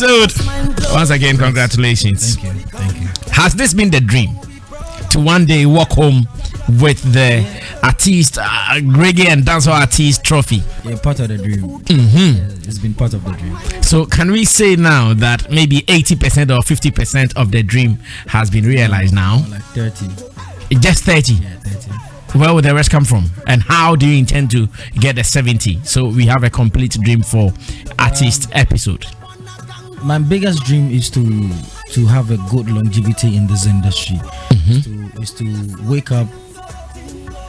Epixode. Once again, congratulations. Thank you. Has this been the dream to one day walk home with the artist, reggae and dancehall artist trophy? Yeah, part of the dream. It's been part of the dream. So can we say now that maybe 80% or 50% of the dream has been realized now? Like 30. Just 30? Yeah, 30. Where will the rest come from? And how do you intend to get the 70? So we have a complete dream for artist Epixode. My biggest dream is to have a good longevity in this industry. Is to wake up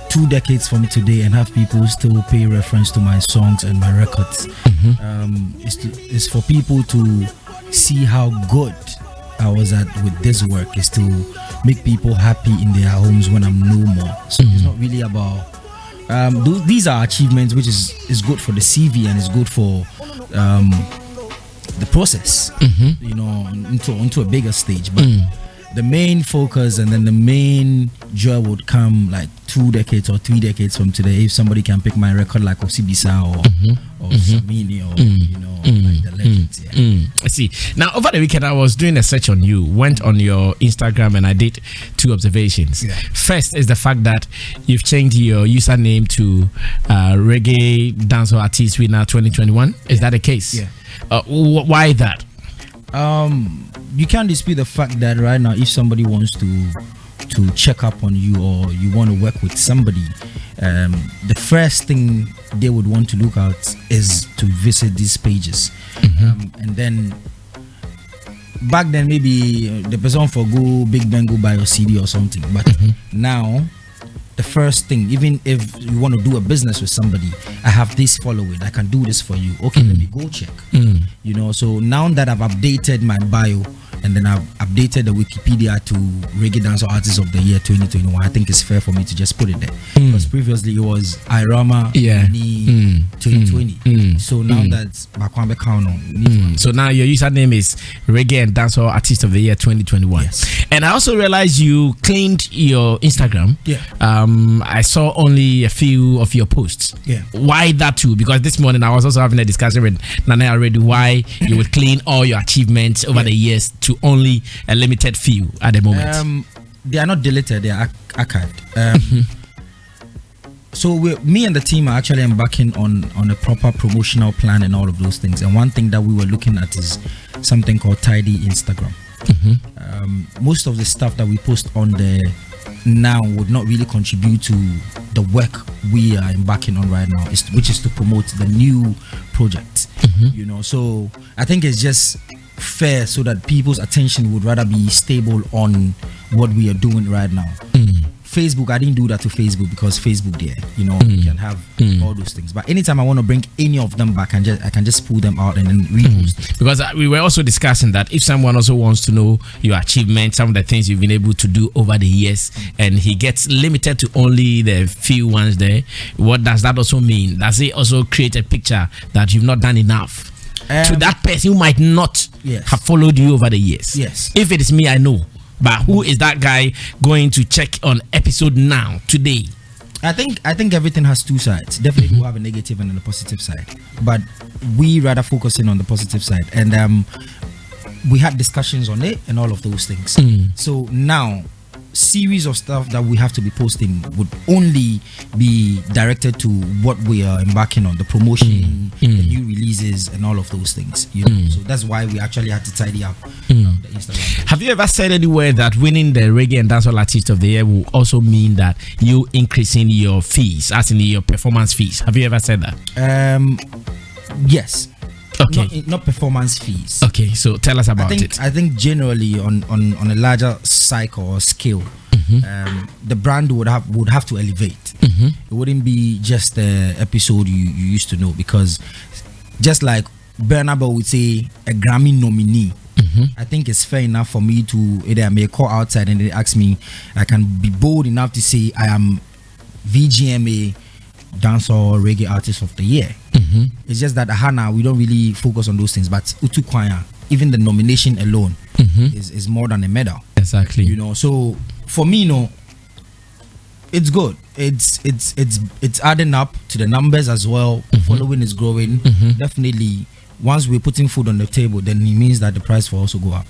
2 decades from today and have people still pay reference to my songs and my records. Is for people to see how good I was at with this work, is to make people happy in their homes when I'm no more. So it's not really about these are achievements which is good for the CV and is good for the process, you know, into a bigger stage. But the main focus and then the main joy would come like 2 decades or 3 decades from today if somebody can pick my record like Osibisa or Samini or you know, like the legends. I see. Now over the weekend I was doing a search on you, went on your Instagram and I did 2 observations. First is the fact that you've changed your username to Reggae Dancehall Artist Winner 2021. Is that the case? Why that? You can't dispute the fact that right now if somebody wants to check up on you or you want to work with somebody, the first thing they would want to look at is to visit these pages. And then back then maybe the person for go Big Ben go buy your CD or something, but now the first thing, even if you want to do a business with somebody, I have this following, I can do this for you. Okay, let me go check. You know, so now that I've updated my bio and then I've updated the Wikipedia to Reggae Dancehall Artist of the Year 2021, I think it's fair for me to just put it there. Because previously it was Irama 2020. So now that's Bakwambe Kauno. So now your username is Reggae and Dancehall Artist of the Year 2021. Yes. And I also realized you cleaned your Instagram. I saw only a few of your posts. Why that too? Because this morning I was also having a discussion with Nana already why you would clean all your achievements over the years to only a limited few at the moment. They are not deleted, they are archived. So me and the team are actually embarking on a proper promotional plan and all of those things. And one thing that we were looking at is something called Tidy Instagram. Most of the stuff that we post on there now would not really contribute to the work we are embarking on right now, which is to promote the new project. You know, so I think it's just fair so that people's attention would rather be stable on what we are doing right now. Facebook, I didn't do that to Facebook because Facebook there, you know, you can have all those things. But anytime I want to bring any of them back, I can just pull them out and then repost. Because we were also discussing that if someone also wants to know your achievements, some of the things you've been able to do over the years, and he gets limited to only the few ones there, what does that also mean? Does it also create a picture that you've not done enough to that person who might not have followed you over the years? If it is me, I know. But who is that guy going to check on Epixode now, today? I think everything has 2 sides. Definitely we have a negative and a positive side. But we rather focusing on the positive side. And we had discussions on it and all of those things. So now, series of stuff that we have to be posting would only be directed to what we are embarking on, the promotion, the new releases and all of those things, you know. So that's why we actually had to tidy up the Instagram. Have you ever said anywhere that winning the Reggae and Dancehall Artist of the Year will also mean that you increasing your fees, as in your performance fees? Have you ever said that? Yes. Okay. Not performance fees. Okay, so tell us about it. I think generally on a larger cycle or scale, the brand would have to elevate. It wouldn't be just the Epixode you used to know, because just like Bernabé would say, a Grammy nominee. I think it's fair enough for me to either make a call outside and they ask me, I can be bold enough to say I am VGMA Dancehall Reggae Artist of the Year. It's just that Hana, we don't really focus on those things, but Utu Kwaya, even the nomination alone is more than a medal. Exactly. You know, so for me, you know, it's good. It's adding up to the numbers as well. Following is growing. Definitely once we're putting food on the table, then it means that the price will also go up.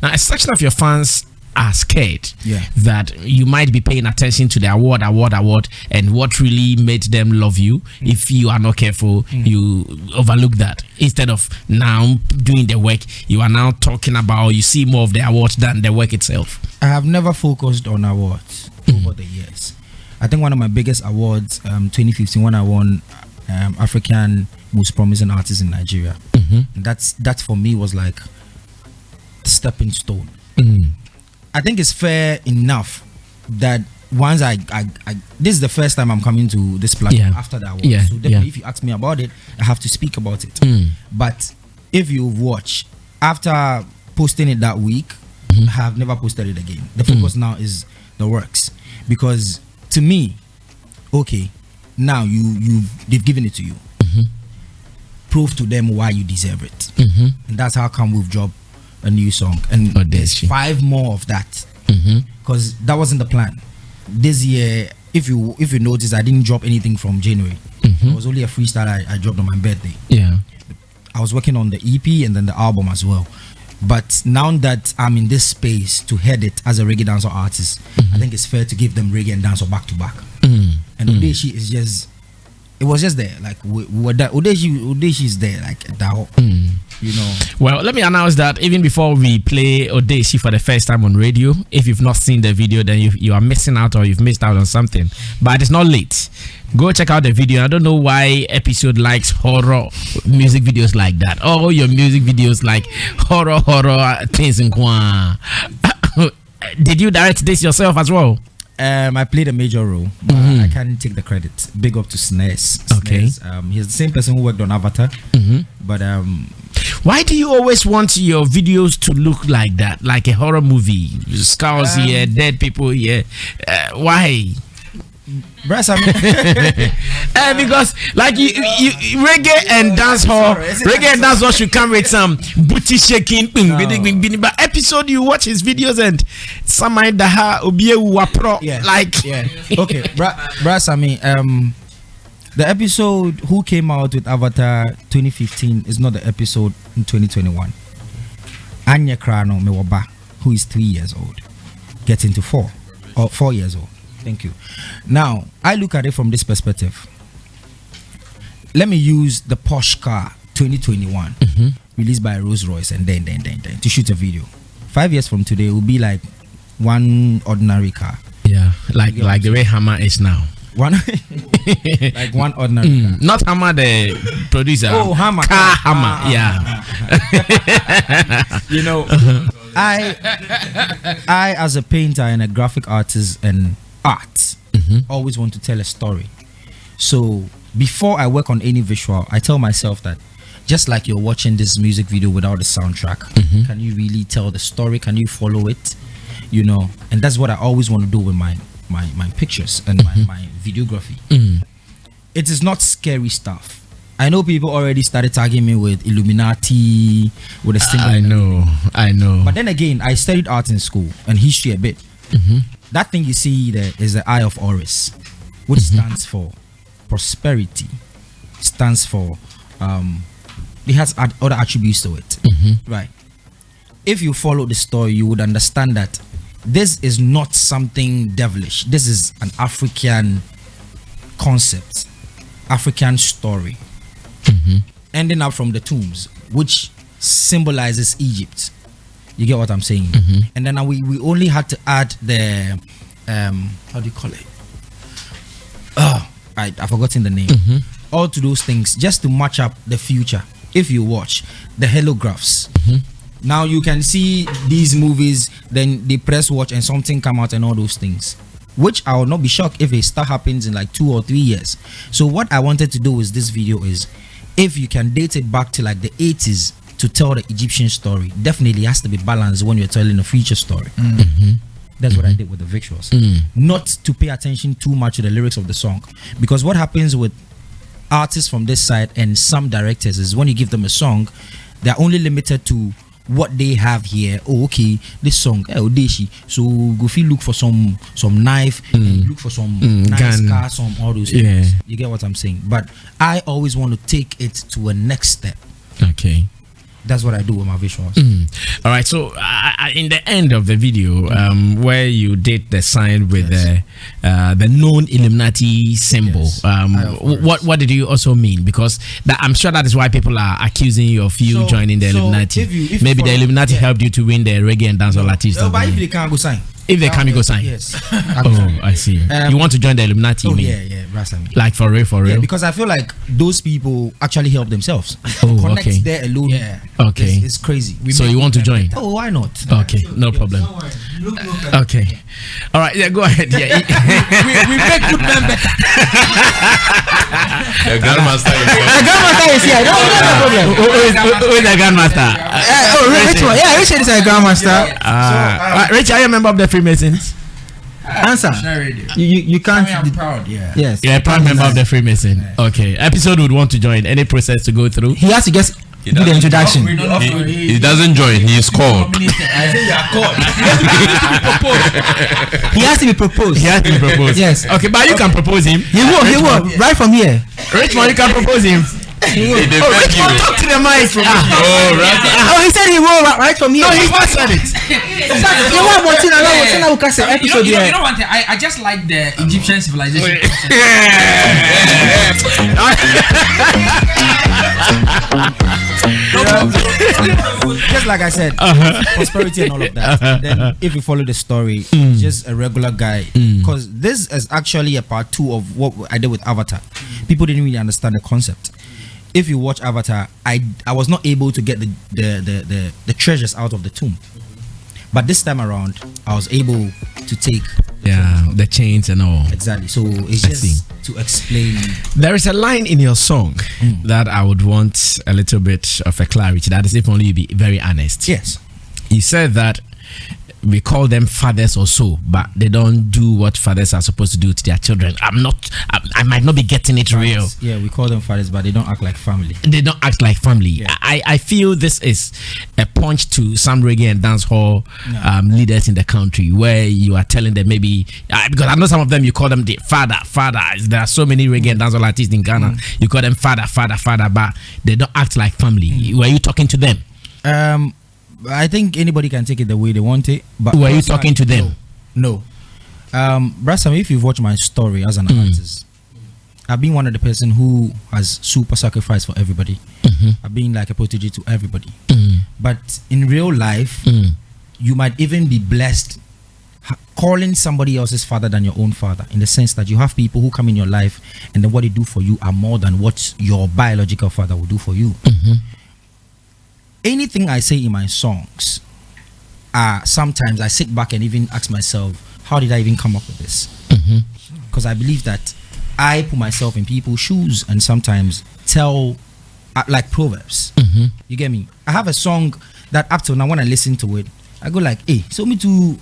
Now, a section of your fans are scared Yeah. that you might be paying attention to the award, and what really made them love you. If you are not careful, you overlook that. Instead of now doing the work, you are now talking about, you see more of the award than the work itself. I have never focused on awards over the years. I think one of my biggest awards, 2015, when I won African Most Promising Artist in Nigeria. And that for me was like stepping stone. I think it's fair enough that once I this is the first time I'm coming to this platform after that award. So definitely if you ask me about it, I have to speak about it. But if you watch, after posting it that week, I have never posted it again. The focus now is the works, because to me, okay, now they've given it to you. Prove to them why you deserve it. And that's how come we've dropped a new song, and there's 5 more of that, because that wasn't the plan. This year, if you notice, I didn't drop anything from January. It was only a freestyle I dropped on my birthday. I was working on the EP and then the album as well. But now that I'm in this space to head it as a reggae dancer artist, I think it's fair to give them reggae and dancehall back to back. And Odeshi is just, it was just there, like Odeshi is there, like that. You know. Well, let me announce that even before we play Odeshi for the first time on radio, if you've not seen the video, then you are missing out, or you've missed out on something. But it's not late. Go check out the video. I don't know why Epixode likes horror music videos like that. All your music videos like horror things in Kwa. Did you direct this yourself as well? I played a major role, but I can't take the credit. Big up to Snares. Okay. He's the same person who worked on Avatar. But why do you always want your videos to look like that, like a horror movie? Skulls here, dead people here. Why? Because like you reggae and dancehall should come with some booty shaking. But Epixode, you watch his videos and some like okay, Brasami, the episode who came out with Avatar 2015 is not the episode in 2021. Anya Krano Mewaba, who is 3 years old, getting to 4 years old. Thank you. Now, I look at it from this perspective. Let me use the Porsche car 2021 released by Rolls Royce and then to shoot a video. 5 years from today, it will be like one ordinary car. Yeah, like the way Hammer is now. Like one ordinary car. Not Hammer the producer. Oh, Hammer. Car Hammer. You know, I as a painter and a graphic artist and art always want to tell a story. So before I work on any visual, I tell myself that just like you're watching this music video without a soundtrack, can you really tell the story? Can you follow it? You know, and that's what I always want to do with my pictures and my videography. It is not scary stuff. I know people already started tagging me with Illuminati, with a single. I know. But then again, I studied art in school and history a bit. That thing you see there is the Eye of Horus, which stands for prosperity, stands for it has other attributes to it. Right. If you follow the story, you would understand that this is not something devilish. This is an African concept, African story, ending up from the tombs, which symbolizes Egypt. You get what I'm saying? And then we only had to add the how do you call it? I've forgotten the name. All to those things just to match up the future. If you watch the holographs, now you can see these movies, then they press watch and something come out and all those things, which I will not be shocked if it still happens in like 2 or 3 years. So what I wanted to do with this video is, if you can date it back to like the 80s to tell the Egyptian story, definitely has to be balanced when you're telling a future story. That's what I did with the visuals. Not to pay attention too much to the lyrics of the song, because what happens with artists from this side and some directors is when you give them a song, they're only limited to what they have here. Oh, okay, this song, Odeshi. So go look for some knife, look for some nice car, some all those things. You get what I'm saying? But I always want to take it to a next step. Okay. That's what I do with my visuals. All right. So in the end of the video, where you did the sign with the known Illuminati symbol, what did you also mean? Because I'm sure that is why people are accusing you of joining the Illuminati. If maybe the Illuminati helped you to win the reggae and dancehall artist. But if they can't go sign. If they come, you go sign. Yes. Oh, I see. You want to join the Illuminati? Yeah, like for real. Yeah, because I feel like those people actually help themselves. Connect there alone. Yeah. Okay. It's crazy. So you want to join? Oh, why not? Okay, no problem. Okay. All right. Yeah, go ahead. Yeah. we make good men better. The Grandmaster is here. No problem. Who is the Grandmaster? Richard. Yeah, Richard is a Grandmaster. Richard, are you a member of the Freemasons? Answer. You can't. I'm proud. Yeah. Yes. You're a proud member of the Freemason. Okay. Episode would want to join. Any process to go through? He has to just do the introduction. He doesn't join. He is called. I say you are called. He has to be proposed. He has to be proposed. Yes. Okay, but you can propose him. He will. Right from here. Richmond, you can propose him. Richmond, talk to the mic. He said he will right from here. No, he just said it. You know one thing, I just like the Egyptian civilization. Just like I said, prosperity and all of that. Then if you follow the story, just a regular guy, because this is actually a part 2 of what I did with Avatar. People didn't really understand the concept. If you watch Avatar, I was not able to get the treasures out of the tomb, but this time around I was able to take the chains and all. Exactly. So it's just to explain. There is a line in your song that I would want a little bit of a clarity. That is, if only you be very honest. Yes. You said that we call them fathers or so, but they don't do what fathers are supposed to do to their children. I might not be getting it real. Yeah, we call them fathers, but they don't act like family. They don't act like family. Yeah. I feel this is a punch to some reggae and dancehall leaders in the country, where you are telling them maybe because I know some of them you call them the father. There are so many reggae and dancehall artists in Ghana. You call them father, but they don't act like family. Were you talking to them? I think anybody can take it the way they want it. But were you talking to them? No. Brassam, if you've watched my story as an artist, I've been one of the person who has super sacrificed for everybody. I've been like a protege to everybody. But in real life, you might even be blessed calling somebody else's father than your own father, in the sense that you have people who come in your life and then what they do for you are more than what your biological father will do for you. Anything I say in my songs, sometimes I sit back and even ask myself, how did I even come up with this? Because I believe that I put myself in people's shoes and sometimes tell like proverbs. You get me? I have a song that up till now when I listen to it, I go like, hey, so me too.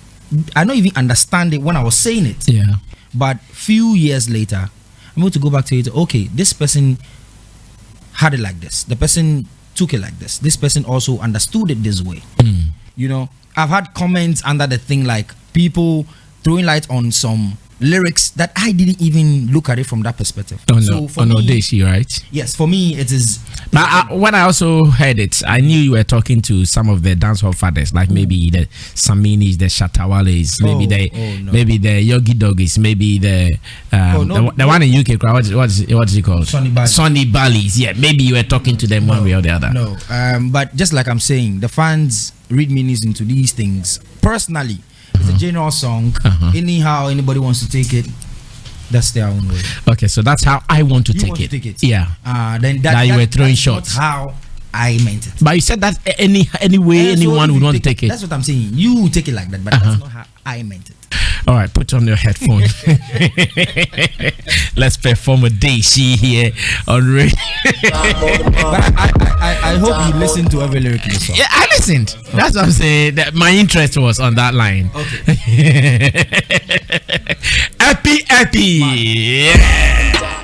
I don't even understand it when I was saying it. Yeah. But few years later, I'm able to go back to it. Okay, this person had it like this. The person took it like this. This person also understood it this way. You know, I've had comments under the thing like people throwing light on some lyrics that I didn't even look at it from that perspective. So for me, Daisy, right? Yes, for me it is. But when I also heard it, I knew you were talking to some of the dancehall fathers, like maybe the Saminis, the Shatawales, maybe the Yogi Doggies, maybe the one in UK. What is it called? Sonny Bally's. Yeah, maybe you were talking to them one way or the other. No, but just like I'm saying, the fans read meanings into these things. Personally, it's a general song. Anyhow, anybody wants to take it, that's their own way. Okay, so that's how I want to take it. Yeah. Then that you were throwing shots. How I meant it. But you said that any way anyone would want to take it. That's what I'm saying. You take it like that, but that's not how I meant it. All right, put on your headphone. Let's perform a Daisy here on radio. But I hope you listen to every lyric in the song. Yeah, I listened. Okay. That's what I'm saying. That my interest was on that line. Okay. Epi. Yeah.